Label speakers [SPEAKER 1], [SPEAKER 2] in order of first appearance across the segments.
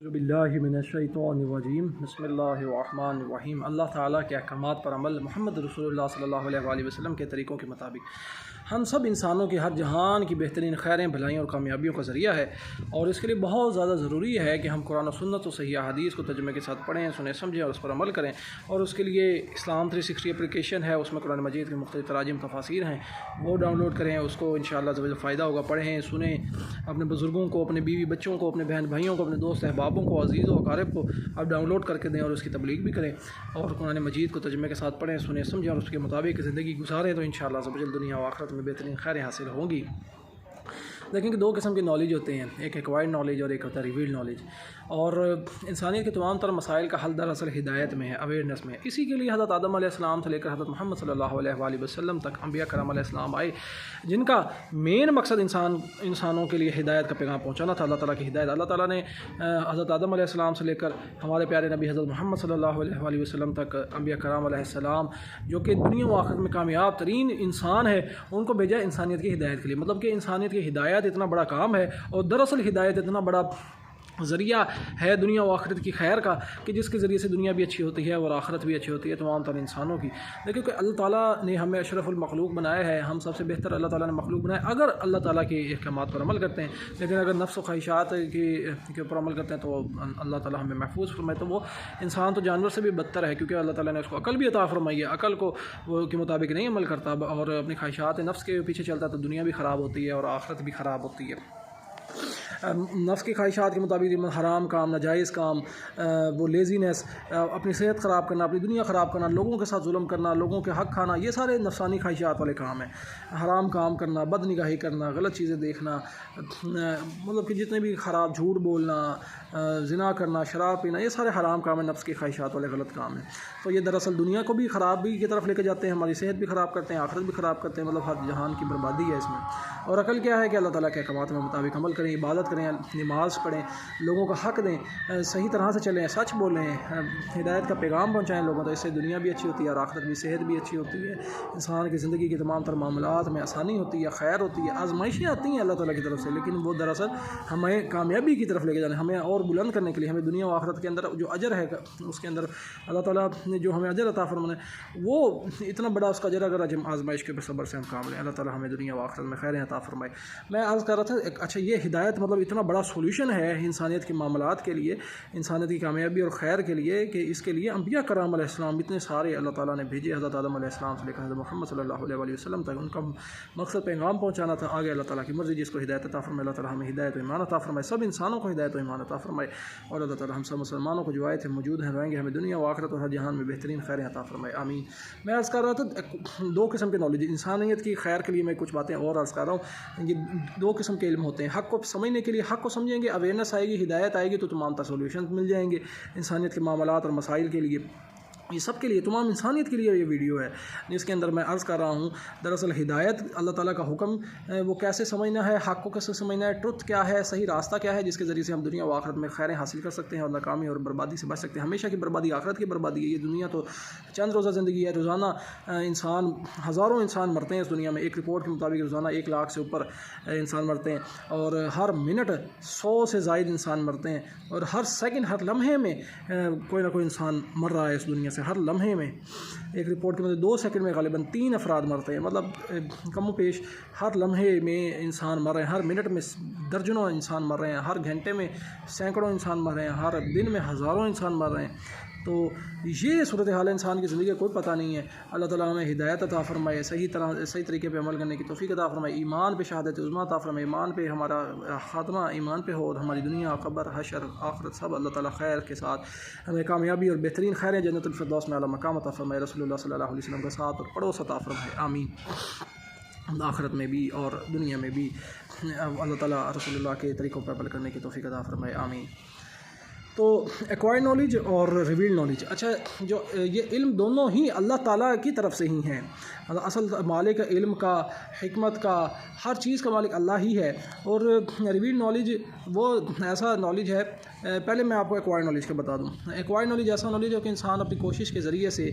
[SPEAKER 1] باللہ من الشیطان الرجیم بسم اللہ الرحمن الرحیم۔ اللہ تعالیٰ کے احکامات پر عمل، محمد رسول اللہ صلی اللہ علیہ وآلہ وسلم کے طریقوں کے مطابق ہم سب انسانوں کی ہر جہان کی بہترین خیریں، بھلائیوں اور کامیابیوں کا ذریعہ ہے، اور اس کے لیے بہت زیادہ ضروری ہے کہ ہم قرآن و سنت و صحیح حدیث کو ترجمے کے ساتھ پڑھیں، سنیں، سمجھیں اور اس پر عمل کریں۔ اور اس کے لیے اسلام 360 اپلیکیشن ہے، اس میں قرآن مجید کے مختلف تراجم تفاسیر ہیں، وہ ڈاؤن لوڈ کریں، اس کو انشاءاللہ ضرور فائدہ ہوگا۔ پڑھیں، سنیں، اپنے بزرگوں کو، اپنے بیوی بچوں کو، اپنے بہن بھائیوں کو، اپنے دوست احبابوں کو، عزیز و اقارب کو آپ ڈاؤن لوڈ کر کے دیں اور اس کی تبلیغ بھی کریں، اور قرآن مجید کو ترجمے کے ساتھ پڑھیں، سنیں، سمجھیں اور اس کے مطابق زندگی گزاریں، تو انشاءاللہ ضرور دنیا و آخرت میں بہترین خیریں حاصل ہوں گی۔ دیکھیں کہ دو قسم کی نالج ہوتے ہیں، ایک ایکوائرڈ نالج اور ایک ہوتا ہے ریویلڈ نالج، اور انسانیت کے تمام تر مسائل کا حل دراصل ہدایت میں ہے، اویئرنیس میں ہے۔ اسی کے لیے حضرت آدم علیہ السلام سے لے کر حضرت محمد صلی اللہ علیہ وآلہ وسلم تک انبیاء کرام علیہ السلام آئے، جن کا مین مقصد انسانوں کے لیے ہدایت کا پیغام پہنچانا تھا، اللہ تعالیٰ کی ہدایت۔ اللہ تعالیٰ نے حضرت آدم علیہ السلام سے لے کر ہمارے پیارے نبی حضرت محمد صلی اللہ علیہ وآلہ وسلم تک انبیاء کرام علیہ السلام، جو کہ دنیا و آخرت میں کامیاب ترین انسان ہے، ان کو بھیجا انسانیت کی ہدایت کے لیے۔ مطلب کہ انسانیت کی ہدایت اتنا بڑا کام ہے، اور دراصل ہدایت اتنا بڑا ذریعہ ہے دنیا و آخرت کی خیر کا، کہ جس کے ذریعے سے دنیا بھی اچھی ہوتی ہے اور آخرت بھی اچھی ہوتی ہے تمام تر انسانوں کی۔ دیکھیں کہ اللہ تعالیٰ نے ہمیں اشرف المخلوق بنایا ہے، ہم سب سے بہتر اللہ تعالیٰ نے مخلوق بنایا اگر اللہ تعالیٰ کے احکامات پر عمل کرتے ہیں، لیکن اگر نفس و خواہشات کے اوپر عمل کرتے ہیں تو اللہ تعالیٰ ہمیں محفوظ فرمائے۔ تو وہ انسان تو جانور سے بھی بدتر ہے، کیونکہ اللہ تعالیٰ نے اس کو عقل بھی عطا فرمائی ہے، عقل کو وہ کے مطابق نہیں عمل کرتا اور اپنی خواہشات نفس کے پیچھے چلتا ہے، تو دنیا بھی خراب ہوتی ہے اور آخرت بھی خراب ہوتی ہے۔ نفس کی خواہشات کے مطابق حرام کام، ناجائز کام، وہ لیزینس، اپنی صحت خراب کرنا، اپنی دنیا خراب کرنا، لوگوں کے ساتھ ظلم کرنا، لوگوں کے حق کھانا، یہ سارے نفسانی خواہشات والے کام ہیں۔ حرام کام کرنا، بد نگاہی کرنا، غلط چیزیں دیکھنا، مطلب کہ جتنے بھی خراب، جھوٹ بولنا، زنا کرنا، شراب پینا، یہ سارے حرام کام ہیں، نفس کی خواہشات والے غلط کام ہیں۔ تو یہ دراصل دنیا کو بھی خرابی کی طرف لے کے جاتے ہیں، ہماری صحت بھی خراب کرتے ہیں، آخرت بھی خراب کرتے ہیں، مطلب ہر جہان کی بربادی ہے اس میں۔ اور عقل کیا ہے کہ اللہ تعالیٰ کے احکامات کے مطابق عمل کریں، عبادت کریں، نماز پڑھیں، لوگوں کا حق دیں، صحیح طرح سے چلیں، سچ بولیں، ہدایت کا پیغام پہنچائیں لوگوں تک۔ اس سے دنیا بھی اچھی ہوتی ہے اور آخرت بھی، صحت بھی اچھی ہوتی ہے، انسان کی زندگی کے تمام تر معاملات میں آسانی ہوتی ہے، خیر ہوتی ہے۔ آزمائشیں آتی ہیں اللہ تعالیٰ کی طرف سے، لیکن وہ دراصل ہمیں کامیابی کی طرف لے کے جانے، ہمیں اور بلند کرنے کے لیے، ہمیں دنیا و آخرت کے اندر جو اجر ہے اس کے اندر اللہ تعالیٰ نے جو ہمیں اجر عطا فرمانا ہے، وہ اتنا بڑا اس کا اجر اگر ہم آزمائش کے صبر سے ہم کام لیں، اللہ تعالیٰ ہمیں دنیا و آخرت میں خیریں عطا فرمائے۔ میں عرض کر رہا تھا اچھا یہ ہدایت مطلب اتنا بڑا سولوشن ہے انسانیت کے معاملات کے لیے، انسانیت کی کامیابی اور خیر کے لیے، کہ اس کے لیے انبیاء کرام علیہ السلام اتنے سارے اللہ تعالیٰ نے بھیجے، حضرت آدم علیہ السلام سے لے کر حضرت محمد صلی اللہ علیہ وآلہ وسلم تک، ان کا مقصد پیغام پہنچانا تھا۔ آگے اللہ تعالیٰ کی مرضی، جس کو ہدایت عطا فرمائے، اللہ تعالیٰ ہمیں ہدایت و ایمان عطا فرمائے، سب انسانوں کو ہدایت و ایمان عطا فرمائے، اور اللہ تعالیٰ ہم سب مسلمانوں کو جو آئے تھے موجود ہیں رہیں گے، ہمیں دنیا و آخرت اور ہر جہان میں بہترین خیریں عطا فرمائے، آمین۔ میں عرض کر رہا تھا دو قسم کے نالج، انسانیت کی خیر کے لیے میں کچھ باتیں اور عرض کر رہا ہوں۔ یہ دو قسم کے علم ہوتے ہیں، حق کو سمجھنے کے لیے حق کو سمجھیں گے، اویئرنیس آئے گی، ہدایت آئے گی، تو تمام تر سولوشن مل جائیں گے انسانیت کے معاملات اور مسائل کے لیے، یہ سب کے لیے، تمام انسانیت کے لیے یہ ویڈیو ہے، جس کے اندر میں عرض کر رہا ہوں دراصل ہدایت اللہ تعالیٰ کا حکم وہ کیسے سمجھنا ہے، حق کو کیسے سمجھنا ہے، ٹروتھ کیا ہے، صحیح راستہ کیا ہے، جس کے ذریعے سے ہم دنیا و آخرت میں خیریں حاصل کر سکتے ہیں اور ناکامی اور بربادی سے بچ سکتے ہیں۔ ہمیشہ کی بربادی آخرت کی بربادی ہے، یہ دنیا تو چند روزہ زندگی ہے، روزانہ انسان، ہزاروں انسان مرتے ہیں اس دنیا میں، ایک رپورٹ کے مطابق روزانہ 1 لاکھ سے اوپر انسان مرتے ہیں، اور ہر منٹ 100 سے زائد انسان مرتے ہیں، اور ہر سیکنڈ، ہر لمحے میں کوئی نہ کوئی انسان مر رہا ہے اس دنیا سے، ہر لمحے میں۔ ایک رپورٹ کے مطابق 2 سیکنڈ میں غالباً 3 افراد مرتے ہیں، مطلب کم و بیش ہر لمحے میں انسان مر رہے ہیں، ہر منٹ میں درجنوں انسان مر رہے ہیں، ہر گھنٹے میں سینکڑوں انسان مر رہے ہیں، ہر دن میں ہزاروں انسان مر رہے ہیں۔ تو یہ صورتحال انسان کی زندگی کا کوئی پتہ نہیں ہے۔ اللہ تعالیٰ ہمیں ہدایت عطا فرمائے، صحیح طریقے پہ عمل کرنے کی توفیق عطا فرمائے، ایمان پہ شہادت عظمیٰ عطا فرمائے، ایمان پہ ہمارا خاتمہ ایمان پہ ہو، اور ہماری دنیا، قبر، حشر، آخرت سب اللہ تعالیٰ خیر کے ساتھ ہمیں کامیابی اور بہترین خیریں جنت الفردوس میں اعلیٰ مقام عطا فرمائے، رسول اللہ صلی اللہ علیہ وسلم کا ساتھ اور پڑوس عطا فرمائے، آمین۔ آخرت میں بھی اور دنیا میں بھی اللہ تعالیٰ رسول اللہ کے طریقوں پر عمل کرنے کی توفیق عطا فرمائے، آمین۔ تو ایکوائرڈ نالج اور ریویلڈ نالج، اچھا جو یہ علم دونوں ہی اللہ تعالیٰ کی طرف سے ہی ہیں، اصل مالک علم کا، حکمت کا، ہر چیز کا مالک اللہ ہی ہے۔ اور ریویلڈ نالج وہ ایسا نالج ہے پہلے میں آپ کو ایکوائرڈ نالج کا بتا دوں. ایکوائرڈ نالج ایسا نالج ہے کہ انسان اپنی کوشش کے ذریعے سے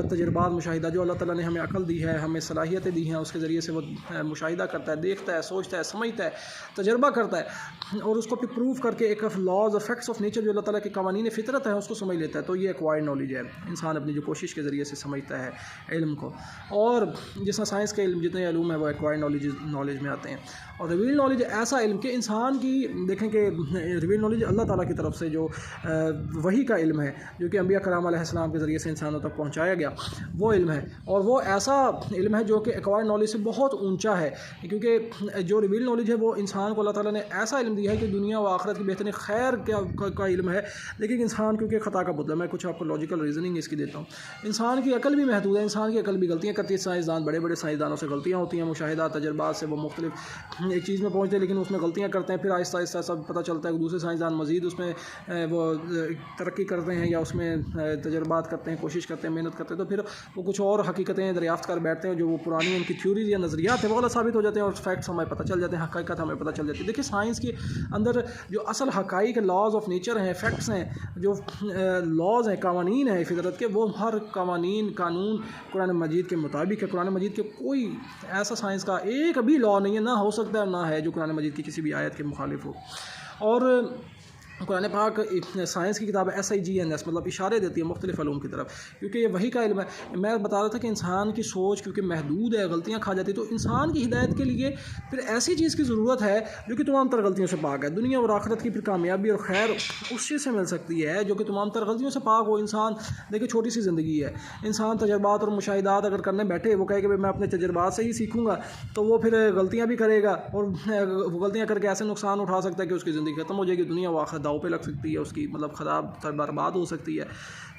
[SPEAKER 1] تجربات مشاہدہ جو اللہ تعالیٰ نے ہمیں عقل دی ہے, ہمیں صلاحیتیں دی ہیں, اس کے ذریعے سے وہ مشاہدہ کرتا ہے, دیکھتا ہے, سوچتا ہے, سمجھتا ہے, تجربہ کرتا ہے اور اس کو پھر پروف کر کے ایک لاز اور فیکٹس آف نیچر جو اللہ تعالیٰ کے قوانین فطرت ہے اس کو سمجھ لیتا ہے. تو یہ ایکوائرڈ نالج ہے, انسان اپنی جو کوشش کے ذریعے سے سمجھتا ہے علم کو. اور جس طرح سائنس کے علم جتنے علوم ہیں وہ ایکوائرڈ نالج میں آتے ہیں. اور ریویل نالج ایسا علم کہ انسان کی دیکھیں کہ ریویل نالج اللہ تعالیٰ کی طرف سے جو وحی کا علم ہے جو کہ انبیاء کرام علیہ السلام کے ذریعے سے انسانوں تک پہنچایا گیا وہ علم ہے. اور وہ ایسا علم ہے جو کہ ایکوائرڈ نالج سے بہت اونچا ہے, کیونکہ جو ریویل نالج ہے وہ انسان کو اللہ تعالیٰ نے ایسا علم دیا ہے کہ دنیا و آخرت کی بہترین خیر کا علم ہے. لیکن انسان کیونکہ خطا کا پتلا, میں کچھ آپ کو لاجیکل ریزننگ اس کی دیتا ہوں. انسان کی عقل بھی محدود ہے, انسان کی عقل بھی غلطیاں کرتی ہے. سائنسدان بڑے بڑے سائنسدانوں سے غلطیاں ہوتی ہیں, مشاہدات تجربات سے وہ مختلف ایک چیز میں پہنچتے ہیں لیکن اس میں غلطیاں کرتے ہیں. پھر آہستہ آہستہ سب پتہ چلتا ہے کہ دوسرے سائنسدان مزید اس میں وہ ترقی کرتے ہیں یا اس میں تجربات کرتے ہیں, کوشش کرتے ہیں, محنت کرتے ہیں, تو پھر وہ کچھ اور حقیقتیں دریافت کر بیٹھتے ہیں جو وہ پرانی ان کی تھیوریز یا نظریات ہیں وہ غلط ثابت ہو جاتے ہیں اور فیکٹس ہمیں پتہ چل جاتے ہیں, حقیقت ہمیں پتہ چل جاتی ہے. دیکھیے سائنس کے اندر جو اصل حقائق لاز آف نیچر ہیں, فیکٹس ہیں, جو لاز ہیں, قوانین ہیں فطرت کے, وہ ہر قانون قرآن مجید کے مطابق ہے. قرآن مجید کے کوئی ایسا سائنس کا ایک بھی لا نہیں ہے, نہ ہو سکتا ہے نہ ہے جو قرآن مجید کی کسی بھی آیت کے مخالف ہو. اور قرآن پاک سائنس کی کتاب SIGNS مطلب اشارے دیتی ہے مختلف علوم کی طرف, کیونکہ یہ وہی کا علم ہے. میں بتا رہا تھا کہ انسان کی سوچ کیونکہ محدود ہے, غلطیاں کھا جاتی ہے, تو انسان کی ہدایت کے لیے پھر ایسی چیز کی ضرورت ہے جو کہ تمام تر غلطیوں سے پاک ہے. دنیا اور آخرت کی پھر کامیابی اور خیر اس چیز سے مل سکتی ہے جو کہ تمام تر غلطیوں سے پاک ہو. انسان دیکھیں چھوٹی سی زندگی ہے, انسان تجربات اور مشاہدات اگر کرنے بیٹھے, وہ کہے کہ میں اپنے تجربات سے ہی سیکھوں گا, تو وہ پھر غلطیاں بھی کرے گا اور غلطیاں کر کے ایسے نقصان اٹھا سکتا ہے کہ اس کی زندگی ختم ہو جائے گی, دنیا و آخرت داؤ پہ لگ سکتی ہے, اس کی مطلب خراب برباد ہو سکتی ہے.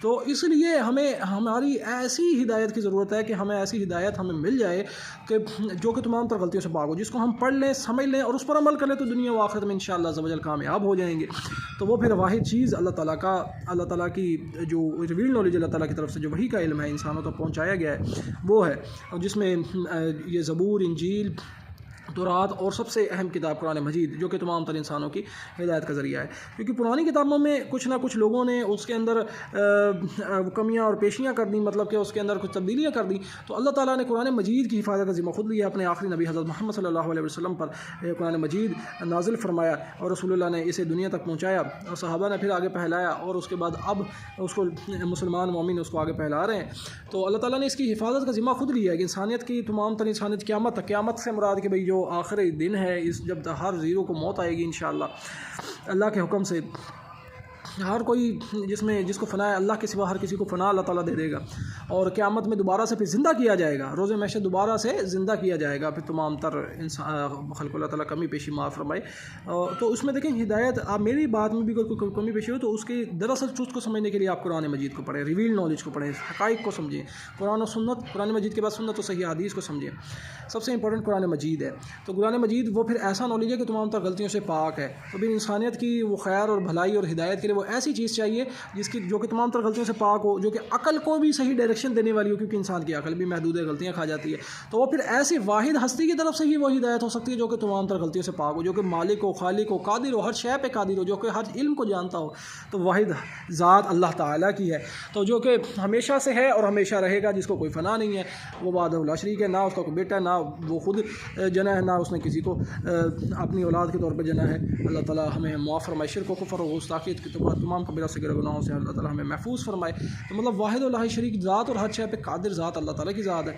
[SPEAKER 1] تو اس لیے ہمیں ہماری ایسی ہدایت کی ضرورت ہے کہ ہمیں ایسی ہدایت ہمیں مل جائے کہ جو کہ تمام تر غلطیوں سے پاک ہو, جس کو ہم پڑھ لیں, سمجھ لیں اور اس پر عمل کر لیں, تو دنیا و آخرت میں انشاءاللہ عز و جل کامیاب ہو جائیں گے. تو وہ پھر واحد چیز اللہ تعالیٰ کی جو ریویل نالج اللہ تعالیٰ کی طرف سے جو وحی کا علم ہے انسانوں تک پہنچایا گیا ہے وہ ہے, جس میں یہ زبور, انجیل, تورات اور سب سے اہم کتاب قرآن مجید جو کہ تمام تر انسانوں کی ہدایت کا ذریعہ ہے. کیونکہ پرانی کتابوں میں کچھ نہ کچھ لوگوں نے اس کے اندر کمیاں اور پیشیاں کر دیں, مطلب کہ اس کے اندر کچھ تبدیلیاں کر دیں. تو اللہ تعالیٰ نے قرآن مجید کی حفاظت کا ذمہ خود لیا, اپنے آخری نبی حضرت محمد صلی اللہ علیہ وسلم پر قرآن مجید نازل فرمایا اور رسول اللہ نے اسے دنیا تک پہنچایا اور صحابہ نے پھر آگے پھیلایا, اور اس کے بعد اب اس کو مسلمان مومن اس کو آگے پھیلا رہے ہیں. تو اللہ تعالیٰ نے اس کی حفاظت کا ذمہ خود لیا ہے کہ انسانیت کی تمام تر انسانیت قیامت سے مراد کہ بھئی جو آخری دن ہے, اس جب ہر زیرو کو موت آئے گی انشاءاللہ اللہ کے حکم سے, ہر کوئی جس کو فنا ہے اللہ کے سوا ہر کسی کو فنا اللہ تعالیٰ دے دے گا, اور قیامت میں دوبارہ سے پھر زندہ کیا جائے گا, روز محشر دوبارہ سے زندہ کیا جائے گا. پھر تمام تر خلق اللہ تعالیٰ کمی پیشی معاف فرمائے. تو اس میں دیکھیں ہدایت, آپ میری بات میں بھی کوئی کمی پیشی ہو تو اس کی دراصل ٹروتھ کو سمجھنے کے لیے آپ قرآن مجید کو پڑھیں, ریویل نالج کو پڑھیں, حقائق کو سمجھیں, قرآن و سنت, قرآن مجید کے بعد سنت و صحیح حدیث کو سمجھیں. سب سے امپورٹنٹ قرآن مجید ہے. تو قرآن مجید وہ پھر ایسا نالج ہے کہ تمام تر غلطیوں سے پاک ہے. تو پھر انسانیت کی وہ خیر اور بھلائی اور ہدایت کے لیے وہ ایسی چیز چاہیے جو کہ تمام تر غلطیوں سے پاک ہو, جو کہ عقل کو بھی صحیح ڈائریکشن دینے والی ہو, کیونکہ انسان کی عقل بھی محدود ہے, غلطیاں کھا جاتی ہے. تو وہ پھر ایسی واحد ہستی کی طرف سے ہی وہ ہدایت ہو سکتی ہے جو کہ تمام تر غلطیوں سے پاک ہو, جو کہ مالک ہو, خالق ہو, قادر ہو, ہر شے پہ قادر ہو, جو کہ ہر علم کو جانتا ہو. تو واحد ذات اللہ تعالیٰ کی ہے, تو جو کہ ہمیشہ سے ہے اور ہمیشہ رہے گا, جس کو کوئی فنا نہیں ہے. وہ وحدہ لا شریک ہے, نہ اس کا کوئی بیٹا ہے, نہ وہ خود جنا ہے, نہ اس نے کسی کو اپنی اولاد کے طور پہ جنا ہے. اللہ تعالیٰ ہمیں معاف فرمائے, شرک و کفر و گستاخی کی تمام کبیرہ صغیرہ گناہوں سے اللہ تعالیٰ ہمیں محفوظ فرمائے. تو مطلب واحد لا شریک ذات اور ہر شے پہ قادر ذات اللہ تعالیٰ کی ذات ہے.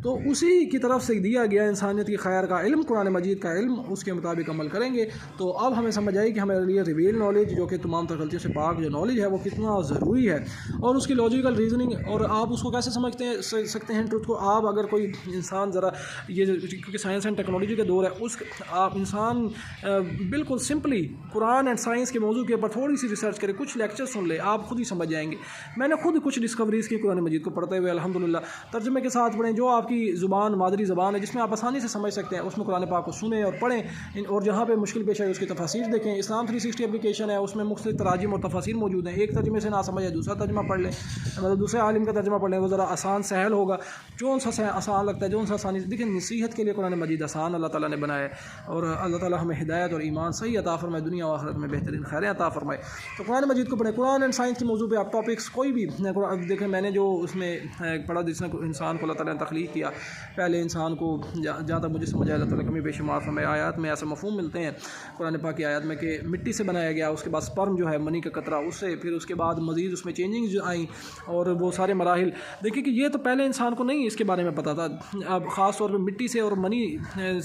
[SPEAKER 1] تو اسی کی طرف سے دیا گیا انسانیت کی خیر کا علم, قرآن مجید کا علم, اس کے مطابق عمل کریں گے تو اب ہمیں سمجھ آئی کہ ہمارے لیے ریویل نالج جو کہ تمام تر غلطیوں سے پاک جو نالج ہے وہ کتنا ضروری ہے, اور اس کی لاجیکل ریزننگ, اور آپ اس کو کیسے سکتے ہیں ٹروتھ کو. آپ اگر کوئی انسان ذرا یہ کیونکہ سائنس اینڈ ٹیکنالوجی کا دور ہے, آپ انسان بالکل سمپلی قرآن اینڈ سائنس کے موضوع کے اوپر تھوڑی سی ریسرچ کرے, کچھ لیکچر سن لے, آپ خود ہی سمجھ جائیں گے. میں نے خود کچھ ڈسکوریز کی قرآن مجید کو پڑھتے ہوئے الحمدللہ, ترجمے کے ساتھ پڑھیں, جو آپ کی کی زبان مادری زبان ہے جس میں آپ آسانی سے سمجھ سکتے ہیں، اس میں قرآن پاک کو سنیں اور پڑھیں، اور جہاں پہ مشکل پیش آئے اس کی تفاسیر دیکھیں۔ اسلام 360 اپلیکیشن ہے، اس میں مختلف تراجم اور تفاسیر موجود ہیں، ایک ترجمے سے نہ سمجھ ہے دوسرا ترجمہ پڑھ لیں، مطلب دوسرے عالم کا ترجمہ پڑھ لیں، وہ ذرا آسان سہل ہوگا، جو سا آسان لگتا ہے، جو سا آسانی سے دیکھیں۔ نصیحت کے لیے قرآن مجید آسان اللہ تعالیٰ نے بنایا ہے، اور اللہ تعالیٰ ہمیں ہدایت اور ایمان صحیح عطا فرمائے، دنیا و آخرت میں بہترین خیریں عطا فرمائے۔ تو قرآن مجید کو پڑھیں۔ قرآن اینڈ سائنس کے موضوع پہ آپ ٹاپکس کوئی بھی دیکھیں، میں نے جو اس میں پڑھا جس نے انسان کو اللہ تعالیٰ نے تخلیق کیا، پہلے انسان کو جہاں تک مجھے سمجھ آیا اللہ تعالیٰ کمی بے شمار فرمائے، آیات میں ایسے مفہوم ملتے ہیں قرآن پاک کی آیات میں کہ مٹی سے بنایا گیا، اس کے بعد سپرم جو ہے منی کا قطرہ، اس سے پھر اس کے بعد مزید اس میں چینجنگ جو آئیں اور وہ سارے مراحل دیکھیں کہ یہ تو پہلے انسان کو نہیں اس کے بارے میں پتہ تھا۔ اب خاص طور پہ مٹی سے اور منی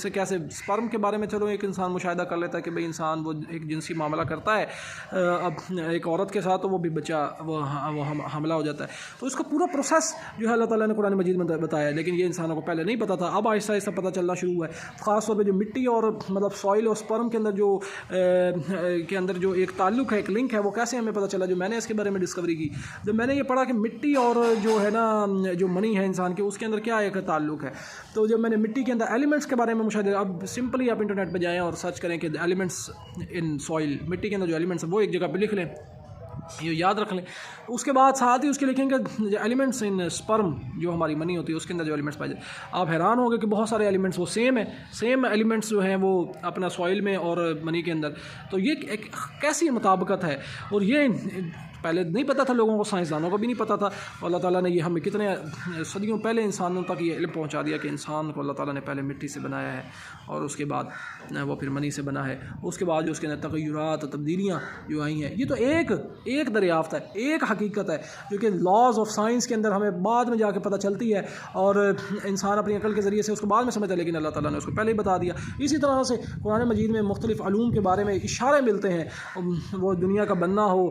[SPEAKER 1] سے کیسے سپرم کے بارے میں چلو ایک انسان مشاہدہ کر لیتا ہے کہ بھئی انسان وہ ایک جنسی معاملہ کرتا ہے اب ایک عورت کے ساتھ، تو وہ بھی بچہ وہ حاملہ ہو جاتا ہے، تو اس کا پورا پروسیس جو ہے اللہ تعالیٰ نے قرآن مجید میں بتایا ہے، لیکن یہ انسانوں کو پہلے نہیں پتہ تھا، اب آہستہ آہستہ پتہ چلنا شروع ہوا ہے۔ خاص طور پہ جو مٹی اور مطلب سوائل اور سپرم کے اندر جو ایک تعلق ہے، ایک لنک ہے، وہ کیسے ہمیں پتہ چلا، جو میں نے اس کے بارے میں ڈسکوری کی، جب میں نے یہ پڑھا کہ مٹی اور جو ہے نا جو منی ہے انسان کے، اس کے اندر کیا ایک تعلق ہے، تو جب میں نے مٹی کے اندر ایلیمنٹس کے بارے میں مشاہدہ، اب سمپلی آپ انٹرنیٹ پہ جائیں اور سرچ کریں کہ ایلیمنٹس ان سوائل، مٹی کے اندر جو ایلیمنٹس ہیں وہ ایک جگہ پہ لکھ لیں، یہ یاد رکھ لیں، اس کے بعد ساتھ ہی اس کے لکھیں گے ایلیمنٹس ان سپرم جو ہماری منی ہوتی ہے اس کے اندر جو ایلیمنٹس پائے جائے، آپ حیران ہوں گے کہ بہت سارے ایلیمنٹس وہ سیم ہیں، سیم ایلیمنٹس جو ہیں وہ اپنا سوائل میں اور منی کے اندر، تو یہ ایک کیسی مطابقت ہے، اور یہ پہلے نہیں پتہ تھا لوگوں کو، سائنسدانوں کو بھی نہیں پتہ تھا، اللہ تعالیٰ نے یہ ہمیں کتنے صدیوں پہلے انسانوں تک یہ علم پہنچا دیا کہ انسان کو اللہ تعالیٰ نے پہلے مٹی سے بنایا ہے اور اس کے بعد وہ پھر منی سے بنا ہے، اس کے بعد جو اس کے اندر تغیرات اور تبدیلیاں جو آئی ہیں، یہ تو ایک دریافت ہے، ایک حقیقت ہے جو کہ لاز آف سائنس کے اندر ہمیں بعد میں جا کے پتہ چلتی ہے، اور انسان اپنی عقل کے ذریعے سے اس کو بعد میں سمجھتا ہے، لیکن اللہ تعالیٰ نے اس کو پہلے ہی بتا دیا۔ اسی طرح سے قرآن مجید میں مختلف علوم کے بارے میں اشارے ملتے ہیں، وہ دنیا کا بننا ہو،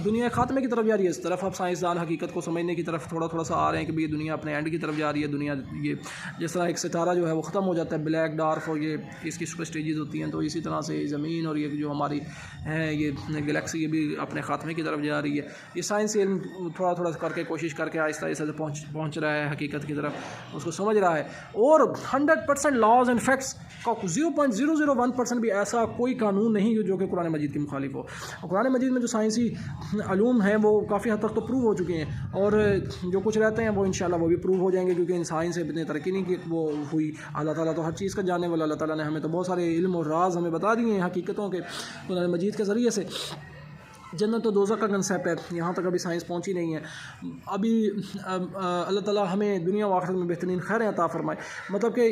[SPEAKER 1] دنیا خاتمے کی طرف جا رہی ہے، اس طرف اب سائنسدان حقیقت کو سمجھنے کی طرف تھوڑا سا آ رہے ہیں کہ یہ دنیا اپنے اینڈ کی طرف جا رہی ہے، دنیا یہ جس طرح ایک ستارہ جو ہے وہ ختم ہو جاتا ہے، بلیک ڈارک، اور یہ اس کی سٹیجز ہوتی ہیں، تو اسی طرح سے زمین اور یہ جو ہماری ہے یہ گلیکسی یہ بھی اپنے خاتمے کی طرف جا رہی ہے۔ یہ سائنس علم تھوڑا کر کے کوشش کر کے آہستہ آہستہ پہنچ رہا ہے حقیقت کی طرف، اس کو سمجھ رہا ہے، اور 100% لاز اینڈ فیکٹس کا 0.001% بھی ایسا کوئی قانون نہیں جو کہ قرآن مجید کی مخالف ہو۔ اور قرآن مجید میں جو سائنسی علوم ہیں وہ کافی حد تک تو پروو ہو چکے ہیں، اور جو کچھ رہتے ہیں وہ انشاءاللہ وہ بھی پروو ہو جائیں گے، کیونکہ سائنس سے اتنی ترقی نہیں کی وہ ہوئی، اللہ تعالیٰ تو ہر چیز کا جاننے والا، اللہ تعالیٰ نے ہمیں تو بہت سارے علم اور راز ہمیں بتا دیے ہیں حقیقتوں کے قرآن مجید کے ذریعے سے۔ جنت و دوزخ کا کنسیپٹ ہے، یہاں تک ابھی سائنس پہنچی نہیں ہے، ابھی اللہ تعالیٰ ہمیں دنیا و آخرت میں بہترین خیریں عطا فرمائے، مطلب کہ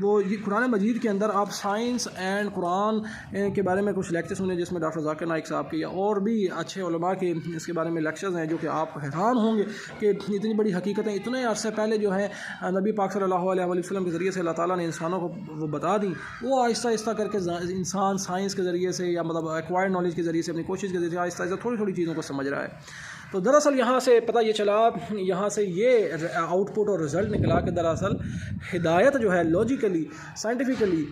[SPEAKER 1] وہ یہ قرآن مجید کے اندر آپ سائنس اینڈ قرآن کے بارے میں کچھ لیکچر سنیں جس میں ڈاکٹر ذاکر نائک صاحب کی اور بھی اچھے علماء کے اس کے بارے میں لیکچرز ہیں، جو کہ آپ حیران ہوں گے کہ اتنی بڑی حقیقتیں اتنے عرصے پہلے جو ہیں نبی پاک صلی اللہ علیہ وسلم کے ذریعے سے اللہ تعالیٰ نے انسانوں کو وہ بتا دیں، وہ آہستہ آہستہ کر کے انسان سائنس کے ذریعے سے یا مطلب ایکوائرڈ نالج کے ذریعے سے اپنی کوشش کے ذریعے آہستہ آہستہ تھوڑی چیزوں کو سمجھ رہا ہے۔ تو دراصل یہاں سے پتہ یہ چلا، یہاں سے یہ آؤٹ پٹ اور رزلٹ نکلا کہ دراصل ہدایت جو ہے لاجیکلی سائنٹیفکلی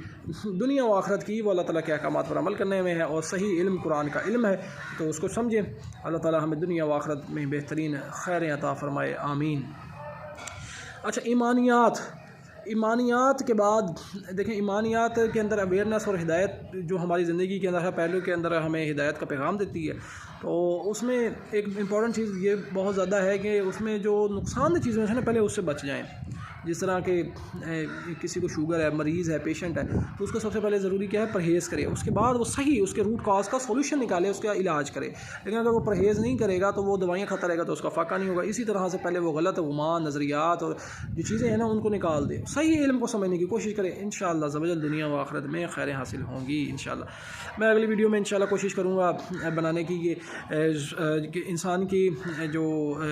[SPEAKER 1] دنیا و آخرت کی وہ اللہ تعالیٰ کے احکامات پر عمل کرنے میں ہے، اور صحیح علم قرآن کا علم ہے، تو اس کو سمجھیں۔ اللہ تعالیٰ ہمیں دنیا و آخرت میں بہترین خیریں عطا فرمائے، آمین۔ اچھا، ایمانیات کے بعد دیکھیں، ایمانیات کے اندر اویئرنیس اور ہدایت جو ہماری زندگی کے اندر ہر پہلو کے اندر ہمیں ہدایت کا پیغام دیتی ہے، تو اس میں ایک امپورٹنٹ چیز یہ بہت زیادہ ہے کہ اس میں جو نقصان دہ چیزیں ہیں نا پہلے اس سے بچ جائیں۔ جس طرح کہ کسی کو شوگر ہے، مریض ہے، پیشنٹ ہے، تو اس کو سب سے پہلے ضروری کیا ہے، پرہیز کرے، اس کے بعد وہ صحیح اس کے روٹ کاز کا سولوشن نکالے، اس کا علاج کرے، لیکن اگر وہ پرہیز نہیں کرے گا تو وہ دوائیاں کھاتا رہے گا تو اس کا فائدہ نہیں ہوگا۔ اسی طرح سے پہلے وہ غلط گمان، نظریات اور جو چیزیں ہیں نا ان کو نکال دے، صحیح علم کو سمجھنے کی کوشش کرے، انشاءاللہ عز و جل دنیا و آخرت میں خیریں حاصل ہوں گی انشاءاللہ۔ میں اگلی ویڈیو میں انشاءاللہ کوشش کروں گا بنانے کی کہ انسان کی جو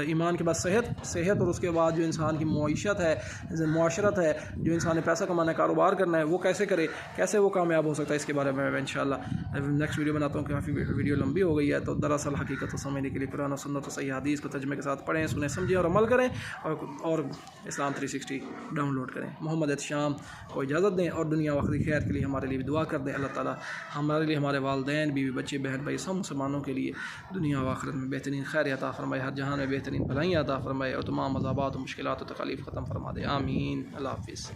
[SPEAKER 1] ایمان کے بعد صحت اور اس کے بعد جو انسان کی معیشت ہے، معاشرت ہے، جو انسان نے پیسہ کمانا ہے، کاروبار کرنا ہے، وہ کیسے کرے، کیسے وہ کامیاب ہو سکتا ہے، اس کے بارے میں انشاءاللہ نیکسٹ ویڈیو بناتا ہوں۔ کافی ویڈیو لمبی ہو گئی ہے، تو دراصل حقیقت کو سمجھنے کے لیے قرآن و سنت و صحیح حدیث کو ترجمے کے ساتھ پڑھیں، سنیں، سمجھیں اور عمل کریں، اور اسلام 360 ڈاؤن لوڈ کریں۔ محمد احتشام کو اجازت دیں، اور دنیا و آخرت کی خیر کے لیے ہمارے لیے بھی دعا کر دیں۔ اللہ تعالیٰ ہمارے لیے، ہمارے والدین، بیوی بچے، بہن بھائی، سب مسلمانوں کے لیے دنیا و آخرت میں بہترین خیر عطا فرمائے، ہر جہان میں بہترین بھلائیاں عطا فرمائے، اور تمام عذابات و مشکلات و تکالیف ختم فرما دے۔ آمین. اللہ حافظ.